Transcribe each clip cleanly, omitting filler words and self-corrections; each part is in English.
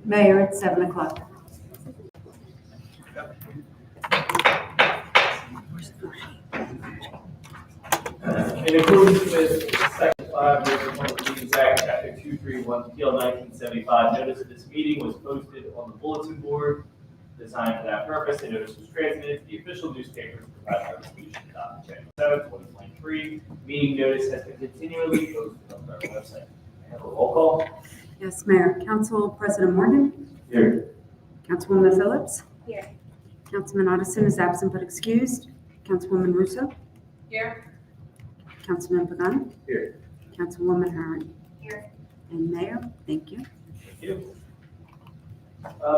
Mayor, it's 7 o'clock. In accordance with Section 5 of the Public Meetings Act, Chapter 231, PL 1975, notice of this meeting was posted on the bulletin board designed for that purpose. The notice was transmitted to the official newspapers provided by resolution adopted January 7, 2023. Meeting notice has been continually posted on our website. I have a roll call. Yes, Mayor. Council President Morgan? Here. Councilwoman Phillips? Here. Councilman Otteson is absent but excused. Councilwoman Russo? Here. Councilman Pagan? Here. Councilwoman Herron? Here. And Mayor, thank you. Thank you.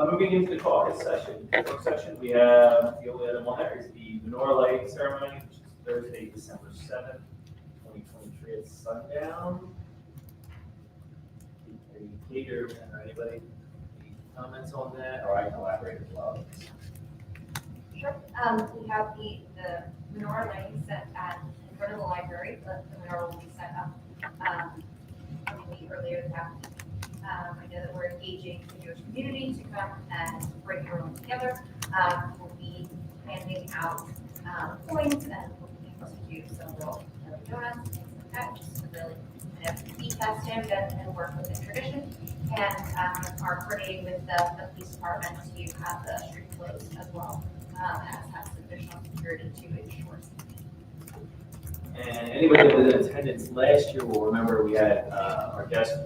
Moving into the caucus session, we have the only item on there is the menorah lighting ceremony, which is Thursday, December 7th, 2023 at sundown. Kate or anybody, any comments on that, or I can elaborate as well? Sure. We have the menorah lighting set in front of the library. The menorah will be set up probably earlier this afternoon. I know that we're engaging the Jewish community to come and bring everyone together. We'll be handing out coins and we'll be able to do some little donuts, things like that, just to really kind of be festive and work with the tradition. And are coordinating with the police department to have the street closed as well as have additional security to ensure safety. And anybody that was in attendance last year will remember we had our guest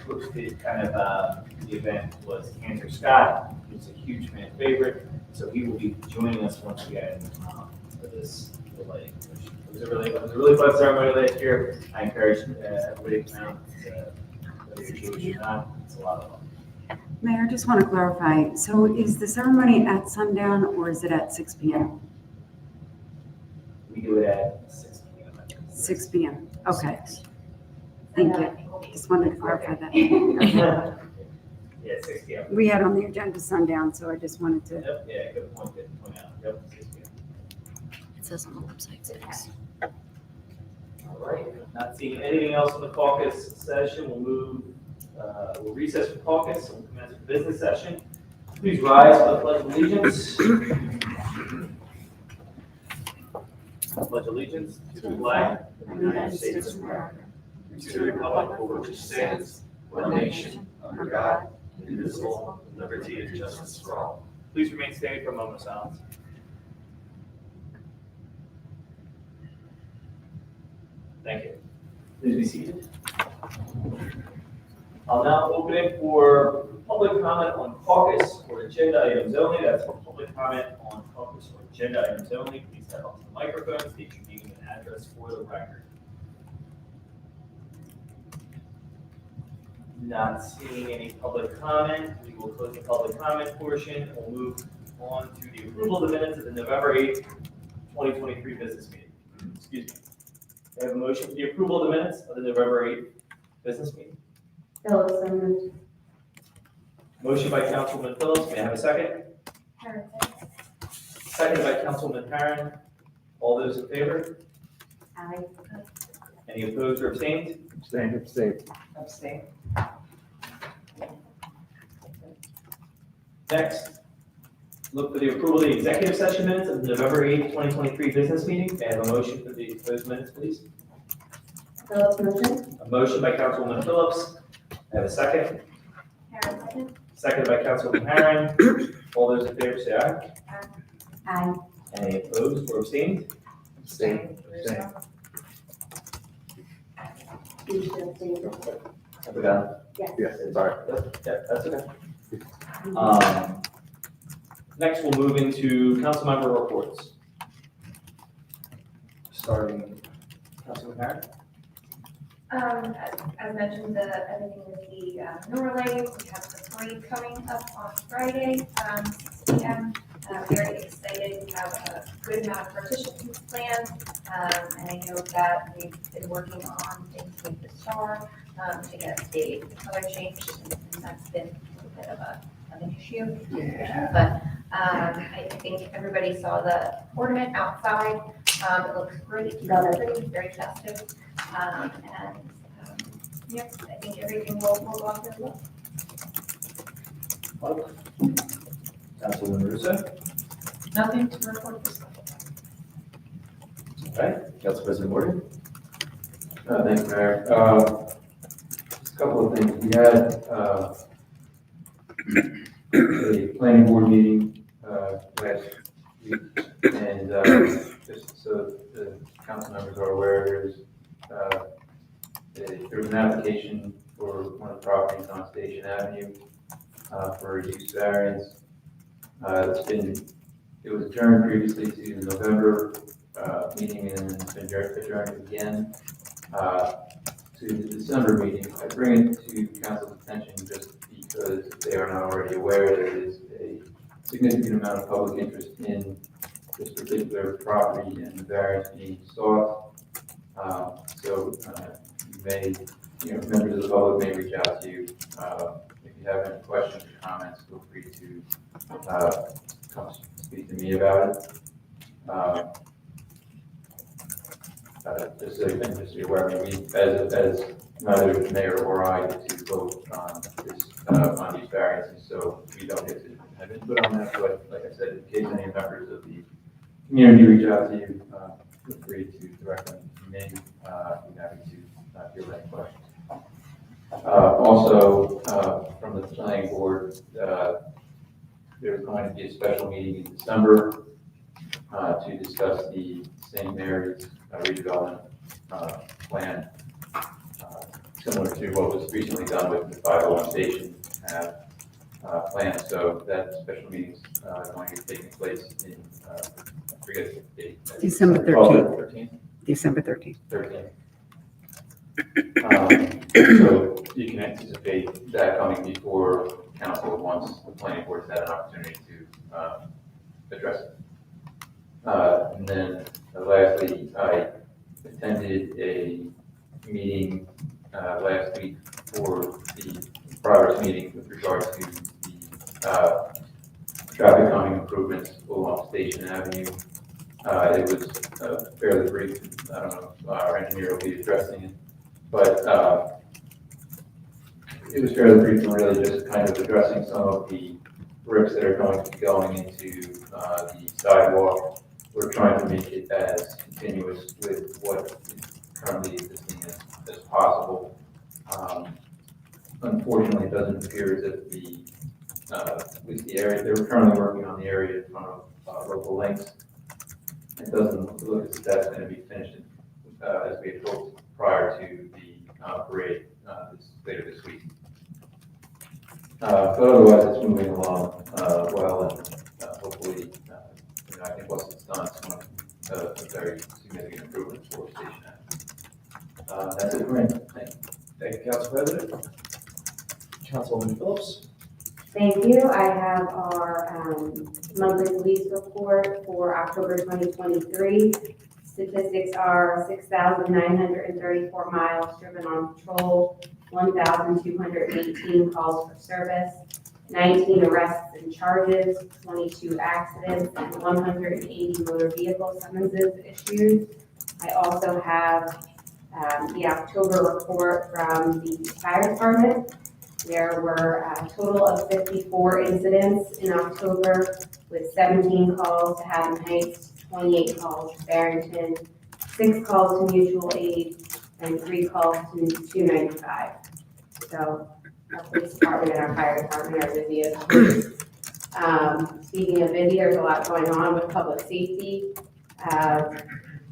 hosted kind of the event was Andrew Scott, who's a huge fan favorite. So he will be joining us once again for this lighting. It was a really fun ceremony last year. I encourage everybody to come out. Whether you're Jewish or not, it's a lot of fun. Mayor, I just want to clarify. So is the ceremony at sundown or is it at 6 p.m.? We do it at 6 p.m. 6 p.m. Okay. Thank you. Just wanted to clarify that. Yeah, 6 p.m. We had on the agenda sundown, so I just wanted to. Yep, yeah, good point out. Yep, 6 p.m. It says on the website 6. All right, not seeing anything else in the caucus session, we'll recess for caucus and commence the business session. Please rise for the pledge of allegiance. Pledge allegiance to the flag of the United States of America, and to the republic for which it stands, one nation, under God, indivisible, with liberty and justice for all. Please remain standing for a moment of silence. Thank you. Please be seated. I'll now open it for public comment on caucus or agenda items only. That's for public comment on caucus or agenda items only. Please step up to the microphone, state your name and address for the record. Not seeing any public comment. We will close the public comment portion. We'll move on to the approval of the minutes of the November 8th, 2023 business meeting. Excuse me. I have a motion for the approval of the minutes of the November 8th business meeting. Phillips, so moved. Motion by Councilwoman Phillips. May I have a second? Second by Councilwoman Herron. All those in favor? Aye. Any opposed or abstained? Abstain. Next, look for the approval of the executive session minutes of the November 8th, 2023 business meeting. May I have a motion for those minutes, please? Phillips, motion. A motion by Councilwoman Phillips. I have a second. Second by Councilwoman Herron. All those in favor say aye. Aye. Any opposed or abstained? Abstain. You should abstain. I forgot. Yes, sorry. Yeah, that's okay. Next, we'll move into council member reports. Starting, Councilman Herron. As mentioned, everything with the menorah lighting, we have the parade coming up on Friday, 6 p.m. Very excited. We have a good amount of participants planned, and I know that we've been working on things with the star to get the color changed, and that's been a little bit of an issue. Yeah. But I think everybody saw the ornament outside. It looks pretty, very festive. And Yep, I think everything will hold on to the Councilwoman Russo? Nothing to report this month. All right, Council President Morgan? Thanks, Mayor. Just a couple of things. We had a planning board meeting last week, and just so the council members are aware, there was an application for one of the properties on Station Avenue for a use variance. It was adjourned previously to the November meeting, and then it's been adjourned again to the December meeting. I bring it to council's attention just because they are not already aware there is a significant amount of public interest in this particular property and the variance being sought. So you may, members of the public may reach out to you. If you have any questions or comments, feel free to come speak to me about it. Just so you're aware, I mean, as neither the mayor or I get to vote on these variances, so we don't get to have input on that. But like I said, in case any members of the community reach out to you, feel free to direct them to me. I'd be happy to field any questions. Also, from the planning board, there's going to be a special meeting in December to discuss the St. Mary's redevelopment plan, similar to what was recently done with the 501 Station plan. So that special meeting is going to be taking place in, I forget the date. December 13th. December 13th. 13th. So you can anticipate that coming before council once the planning board's had an opportunity to address it. And then lastly, I attended a meeting last week for the progress meeting with regard to the traffic calming improvements along Station Avenue. It was fairly brief. I don't know if our engineer will be addressing it, but it was fairly brief and really just kind of addressing some of the bricks that are going to be going into the sidewalk. We're trying to make it as continuous with what is currently existing as possible. Unfortunately, it doesn't appear as if at least the area, they were currently working on the area in front of local links. It doesn't look as if that's going to be finished as we had hoped prior to the parade later this week. But otherwise, it's moving along well, and hopefully, I think once it's done, it's going to be a very significant improvement for Station Avenue. That's it for me. Thank you. Thank you, Council President. Councilwoman Phillips? Thank you. I have our monthly police report for October 2023. Statistics are 6,934 miles driven on patrol, 1,218 calls for service, 19 arrests and charges, 22 accidents, and 180 motor vehicle summonses issued. I also have the October report from the fire department. There were a total of 54 incidents in October, with 17 calls to Haddam Heights, 28 calls to Barrington, 6 calls to mutual aid, and 3 calls to 295. So our police department and our fire department are busy as always. Speaking of busy, there's a lot going on with public safety.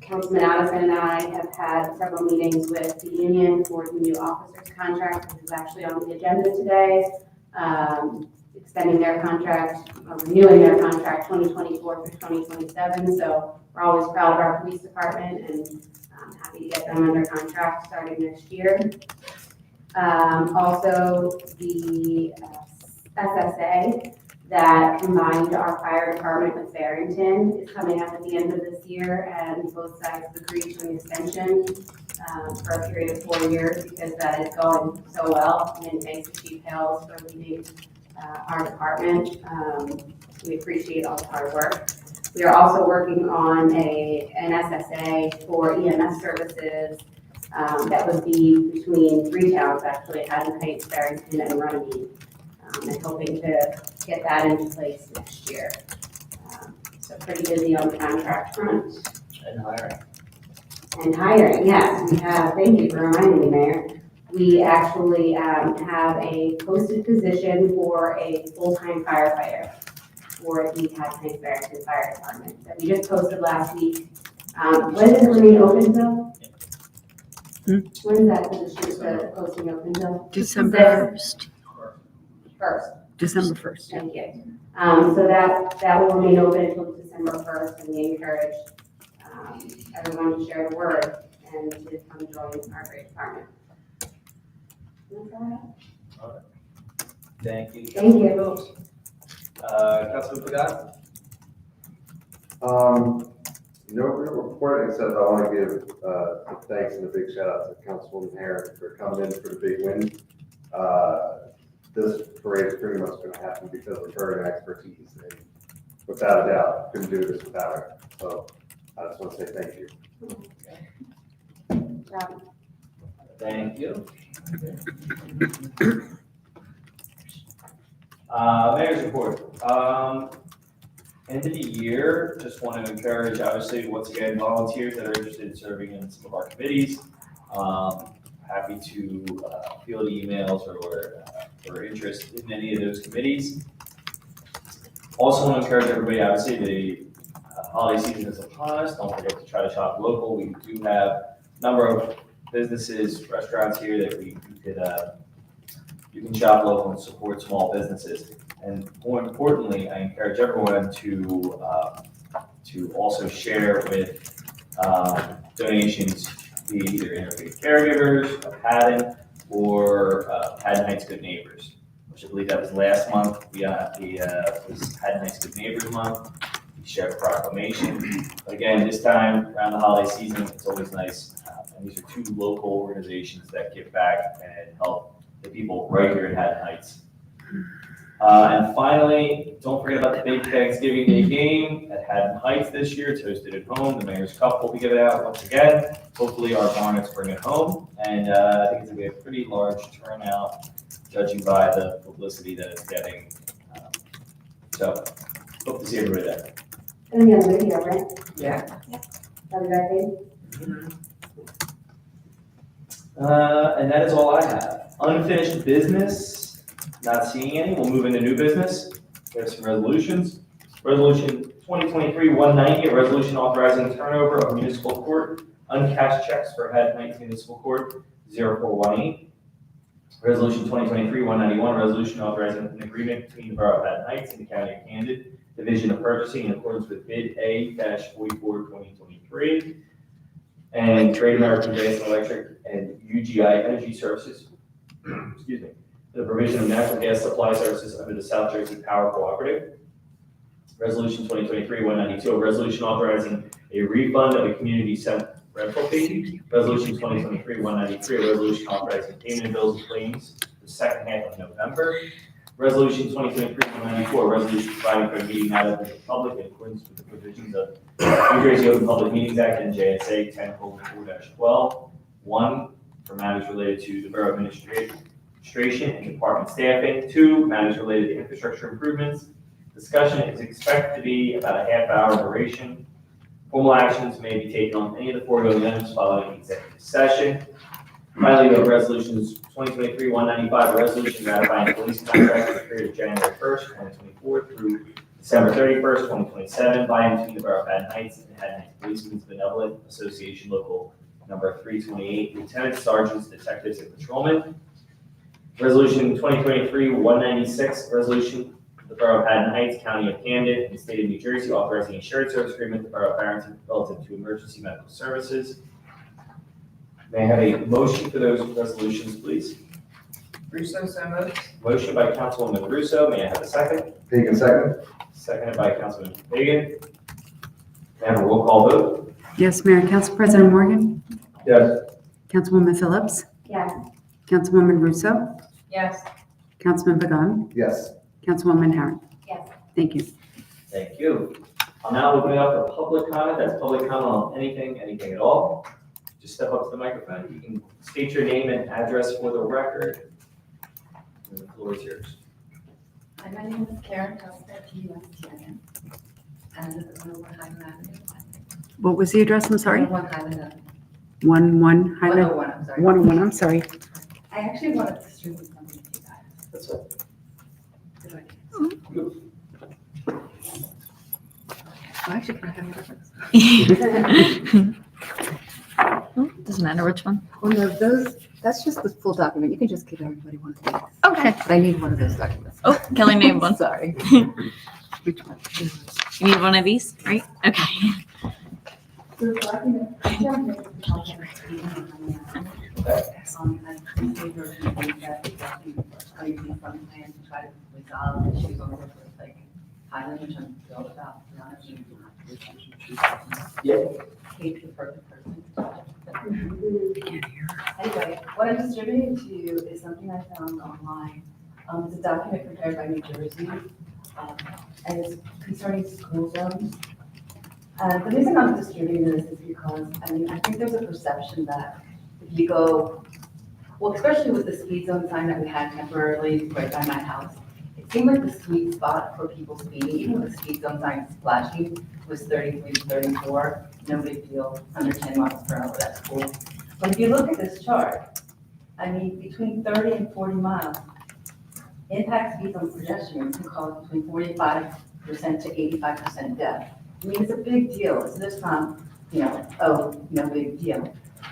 Councilman Addison and I have had several meetings with the union for the new officers contract, which is actually on the agenda today. Extending their contract, renewing their contract 2024 through 2027. So we're always proud of our police department and happy to get them under contract starting next year. Also, the SSA that combined our fire department with Barrington is coming up at the end of this year, and both sides have agreed to an extension for a period of 4 years because that is going so well. And thanks to Chief Hales for leading our department. We appreciate all the hard work. We are also working on an SSA for EMS services That would be between 3 towns, actually, Haddon Heights, Barrington, and Runnymede. And hoping to get that into place next year. So pretty busy on the contract front. And hiring. And hiring, yes, we have, thank you for reminding me, Mayor. We actually have a posted position for a full-time firefighter for the Haddon Heights Barrington Fire Department that we just posted last week. When does it remain open till? When is that position, the posting open till? December 1st. First. December 1st. Thank you. So that will remain open until December 1st, and we encourage everyone to share the word and to come join our great department. That's all I have. Thank you. Thank you. Councilman Pagan? No real report, except I want to give thanks and a big shout out to Councilwoman Harris for coming in for the big win. This parade is pretty much going to happen because of her and expertise, and without a doubt, couldn't do this without her. So I just want to say thank you. Thank you. Mayor's report. End of the year, just want to encourage, obviously, once again, volunteers that are interested in serving in some of our committees. Happy to field emails or interest in any of those committees. Also want to encourage everybody, obviously, the holiday season is upon us. Don't forget to try to shop local. We do have a number of businesses, restaurants here that you can shop local and support small businesses. And more importantly, I encourage everyone to also share with donations to either Interfaith Caregivers of Haddon or Haddon Heights Good Neighbors, which I believe that was last month. It was Haddon Heights Good Neighbors Month. We shared a proclamation. But again, this time around the holiday season, it's always nice. And these are 2 local organizations that give back and help the people right here in Haddon Heights. And finally, don't forget about the big Thanksgiving Day game at Haddon Heights this year. It's hosted at home. The Mayor's Cup will be given out once again. Hopefully our Barnets bring it home. And I think it's going to be a pretty large turnout, judging by the publicity that it's getting. So hope to see everybody there. And the other video, right? Yeah. Have that thing? And that is all I have. Unfinished business. Not seeing any. We'll move into new business. We have some resolutions. Resolution 2023-190, a resolution authorizing turnover of municipal court uncashed checks for Haddon Heights Municipal Court 0418. Resolution 2023-191, resolution authorizing an agreement between the Borough of Haddon Heights and the County of Camden, Division of Purchasing in accordance with bid A-44-2023, and Great American Gas and Electric and UGI Energy Services, excuse me, the provision of natural gas supply services under the South Jersey Power Cooperative. Resolution 2023-192, a resolution authorizing a refund of a community center rental fee. Resolution 2023-193, a resolution authorizing payment of bills and claims the second half of November. Resolution 2023-194, a resolution providing for a meeting not open to the public in accordance with the provisions of New Jersey Open Public Meetings Act and JSA 10:4-12. 1, for matters related to the borough administration and department staffing. 2, matters related to infrastructure improvements. Discussion is expected to be about a half-hour duration. Formal actions may be taken on any of the foregoing items following executive session. Finally, we have resolutions 2023-195, a resolution ratifying police contract for the period of January 1st, 2024 through December 31st, 2027, by and between the Borough of Haddon Heights and Haddon Heights Policemen's Benevolent Association Local Number 328, Lieutenant Sergeants, Detectives, and Patrolmen. Resolution 2023-196, resolution of the Borough of Haddon Heights, County of Camden, and the State of New Jersey authorizing a shared service agreement with the Borough of Barrington relative to emergency medical services. May I have a motion for those resolutions, please? Russo, so moved. Motion by Councilwoman Russo. May I have a second? Pagan, second? Seconded by Councilman Pagan. May I have a roll call vote? Yes, Mayor. Council President Morgan? Yes. Councilwoman Phillips? Yes. Councilwoman Russo? Yes. Councilman Pagan? Yes. Councilwoman Harron? Yes. Thank you. Thank you. I'll now open it up for public comment. That's public comment on anything at all. just step up to the microphone. You can state your name and address for the record. And the floor is yours. Hi, my name is Karen Costa, T-U-S-T-I-N. And I live at 101 Highland Avenue. What was the address? I'm sorry. 101 Highland Avenue. 11 Highland, 101, I'm sorry. 101, I'm sorry. I actually wanted to stream something with you guys. That's it. If I can. Actually, can I have yours? Doesn't matter which one. Well, no, that's just the full document. You can just give everybody one of these. Okay. But I need one of those documents. Oh, Kelly named one. Sorry. Which one? You need one of these, right? Okay. Resolve issues on the like Highland, which I'm thrilled about, to be honest. Yeah. Kate, the perfect person. Anyway, what I'm distributing to you is something I found online. It's a document prepared by New Jersey, and it's concerning school zones. The reason I'm distributing this is because, I mean, I think there's a perception that if you go, well, especially with the speed zone sign that we had temporarily right by my house, it seemed like the sweet spot for people speeding, even with the speed zone sign flashing, was 33 to 34. No big deal, under 10 miles per hour, that's cool. But if you look at this chart, I mean, between 30 and 40 miles, impact speeds on pedestrians can cause between 45% to 85% death. I mean, it's a big deal. It's just not, no big deal.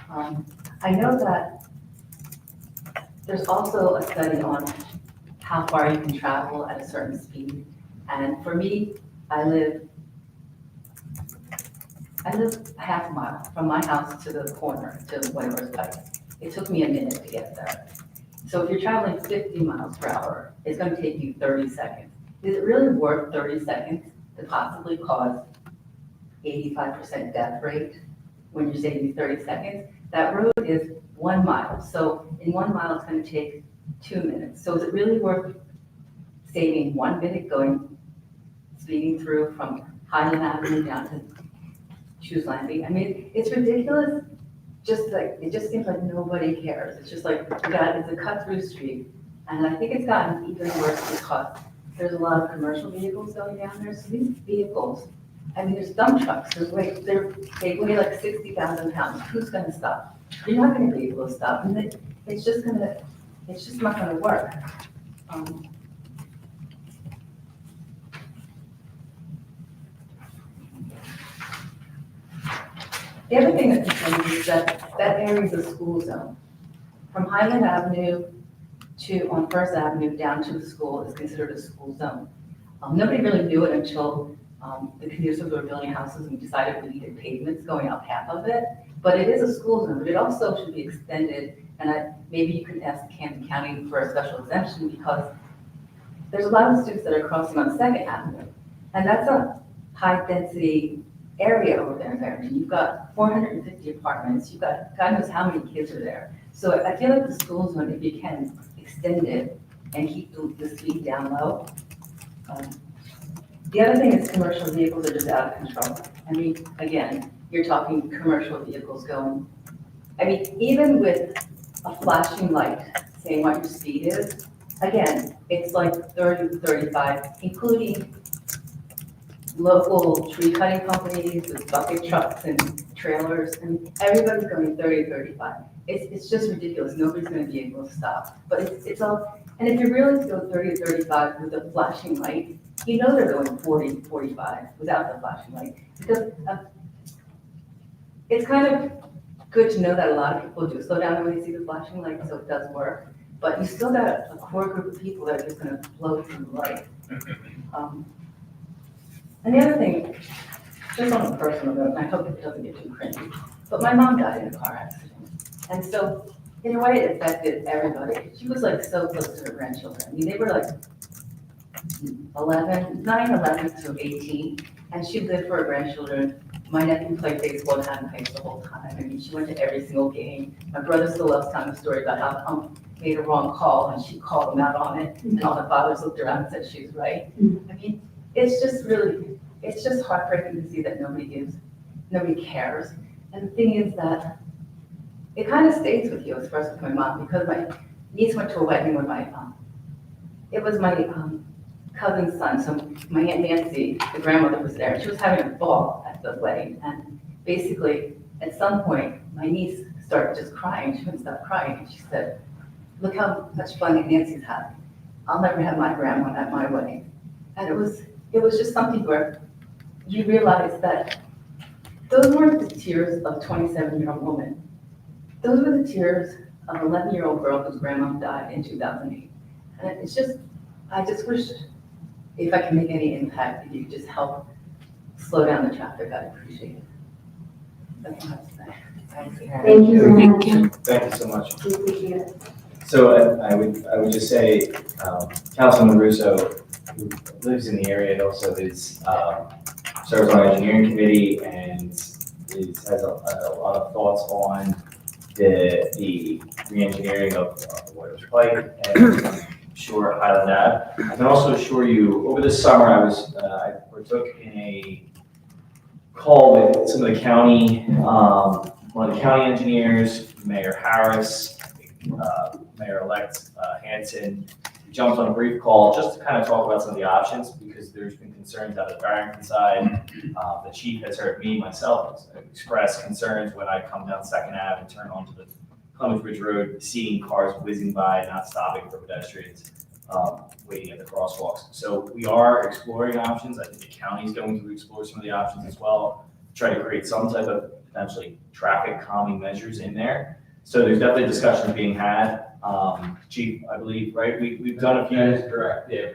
I know that there's also a study on how far you can travel at a certain speed. And for me, I live half a mile from my house to the corner to whatever place. It took me a minute to get there. So if you're traveling 50 miles per hour, it's going to take you 30 seconds. Is it really worth 30 seconds to possibly cause 85% death rate when you're saving 30 seconds? That road is 1 mile. So in 1 mile, it's going to take 2 minutes. So is it really worth saving 1 minute speeding through from Highland Avenue down to Shoes Landing? I mean, it's ridiculous. It just seems like nobody cares. It's just like, it's a cut-through street. And I think it's gotten even worse because there's a lot of commercial vehicles going down there. So these vehicles, I mean, there's dump trucks. They weigh like 60,000 pounds. Who's going to stop? You're not going to be able to stop. And it's just not going to work. The other thing that's concerning is that area is a school zone. From Highland Avenue on First Avenue down to the school is considered a school zone. Nobody really knew it until the conducive were building houses and we decided we needed pavements going up half of it. But it is a school zone, but it also should be extended. And maybe you can ask Camden County for a special exemption because there's a lot of students that are crossing on Second Avenue. And that's a high density area over there in Barrington. You've got 450 apartments. You've got God knows how many kids are there. So I feel like the school zone, if you can extend it and keep the speed down low. The other thing is commercial vehicles are just out of control. I mean, again, you're talking commercial vehicles going, I mean, even with a flashing light saying what your speed is, again, it's like 30 to 35, including local tree cutting companies with bucket trucks and trailers, and everybody's going 30 to 35. It's just ridiculous. Nobody's going to be able to stop. But it's all, and if you really go 30 to 35 with a flashing light, you know they're going 40 to 45 without the flashing light. Because it's kind of good to know that a lot of people do slow down when they see the flashing light, so it does work. But you still got a core group of people that are just going to flow through the light. And the other thing, just on a personal note, and I hope it doesn't get too cringy, but my mom died in a car accident. And so, in a way, it affected everybody. She was like so close to her grandchildren. I mean, they were like 11 to 18, and she lived for her grandchildren. My nephew played baseball at Haddon Heights the whole time. I mean, she went to every single game. My brother still loves telling the story about how made a wrong call, and she called him out on it, and all the fathers looked around and said she was right. I mean, it's just heartbreaking to see that nobody cares. And the thing is that it kind of stays with you, as far as my mom, because my niece went to a wedding with my, it was my cousin's son, so my Aunt Nancy, the grandmother was there, and she was having a ball at the wedding, and basically, at some point, my niece started just crying, she couldn't stop crying, and she said, look how much fun Aunt Nancy's having. I'll never have my grandma at my wedding. And it was just something where you realize that those weren't the tears of a 27-year-old woman. Those were the tears of an 11-year-old girl whose grandma died in 2008. And it's just, I just wish if I can make any impact, if you could just help slow down the traffic, I'd appreciate it. That's what I have to say. Thank you so Thank much. you. Thank you so much. We appreciate it. So I would just say, Councilman Russo, who lives in the area, and also serves on our engineering committee and has a lot of thoughts on the re-engineering of the Warriors Pike and I'm sure Highland Ave. I can also assure you, over the summer, I partook in a call with some of the county, one of the county engineers, Mayor Harris, Mayor-elect Hanson. We jumped on a brief call just to kind of talk about some of the options because there's been concerns out of the Barrington side. The chief has heard me, myself, express concerns when I come down Second Ave and turn onto the Clemens Bridge Road, seeing cars whizzing by, not stopping for pedestrians, waiting at the crosswalks. So we are exploring options. I think the county is going to explore some of the options as well, try to create some type of potentially traffic calming measures in there. So there's definitely discussions being had. Chief, I believe, right? We've done a few. That is correct, yeah.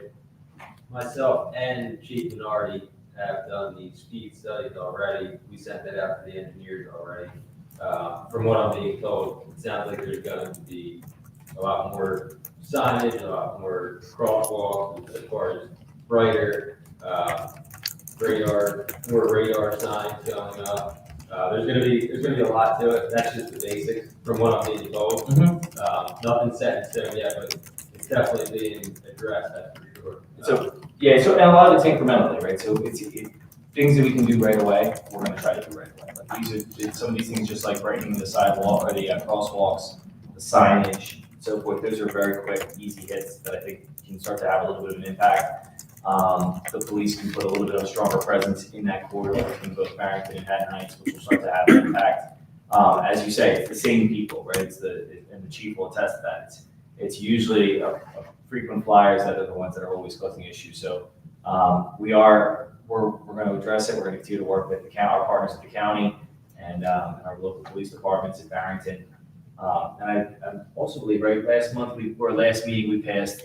Myself and Chief Minardi have done the speed studies already. We sent that out to the engineers already. From what I'm being told, it sounds like there's going to be a lot more signage, a lot more crosswalks as far as brighter more radar signs going up. There's gonna be a lot to it. That's just the basics from what I'm being told. Nothing's set in stone yet, but it's definitely being addressed, that's for sure. So and a lot of it's incrementally, right? So it's things that we can do right away, we're gonna try to do right away. Like some of these things, just like brightening the sidewalk or the crosswalks, the signage, so forth. Those are very quick, easy hits that I think can start to have a little bit of an impact. The police can put a little bit of a stronger presence in that corridor between both Barrington and Haddon Heights, which will start to have an impact. As you say, it's the same people, right? And the chief will attest to that. It's usually frequent flyers that are the ones that are always causing issues. So we're going to address it. We're going to continue to work with our partners at the county and our local police departments at Barrington. And I also believe, right, last meeting, we passed,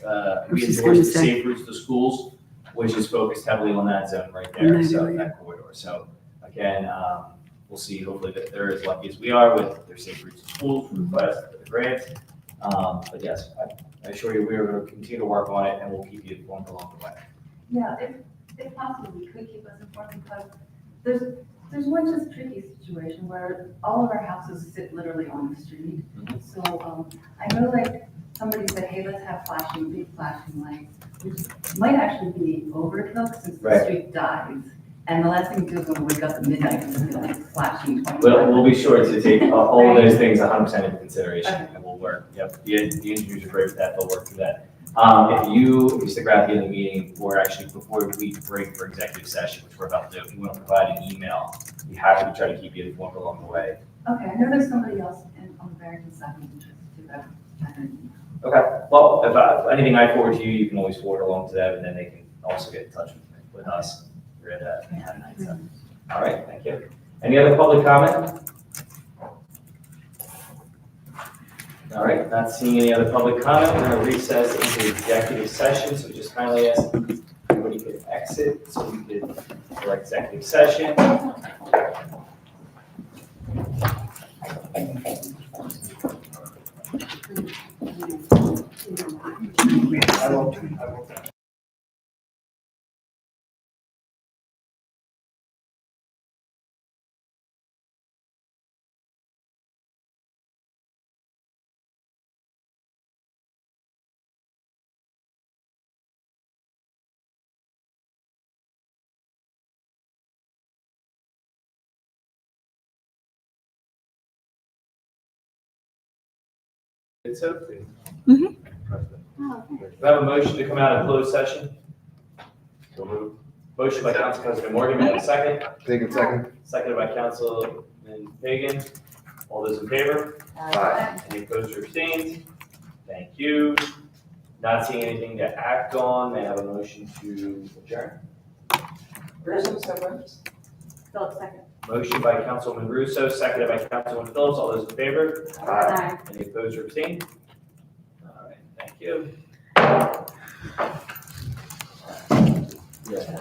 we endorsed the Safe Routes to Schools, which is focused heavily on that zone right there, so that corridor. So again, we'll see, hopefully that they're as lucky as we are with their Safe Routes to Schools request for the grant. But yes, I assure you, we are going to continue to work on it and we'll keep you informed along the way. Yeah, if possible, you could keep us informed because there's one just tricky situation where all of our houses sit literally on the street. So I know like somebody said, hey, let's have big flashing lights, which might actually be overkill since the street dies. And the last thing you do is when we wake up at midnight and there's like flashing 25. We'll be sure to take all of those things 100% into consideration and we'll work. Yep, the engineers are great with that, they'll work through that. If you stick around at the end of the meeting, before we break for executive session, which we're about to do, if you want to provide an email, we're happy to try to keep you informed along the way. Okay, I know there's somebody else on the Barrington side who's interested in that. Okay, well, if anything I forward to you, you can always forward along to them and then they can also get in touch with us. We're at Haddon Heights. All right, thank you. Any other public comment? All right, not seeing any other public comment, we're going to recess into executive session. So we just kindly ask everybody could exit so we could for executive session. I will. It's open. Mhm. Do I have a motion to come out of closed session? So moved. Motion by Council President Morgan, may I have a second? Take a second. Seconded by Councilman Pagan. All those in favor? Aye. Any opposed or abstained? Thank you. Not seeing anything to act on, may I have a motion to adjourn? Phillips second. Motion by Councilman Russo, seconded by Councilman Phillips. All those in favor? Aye. Any opposed or abstained? All right, thank you. Yeah.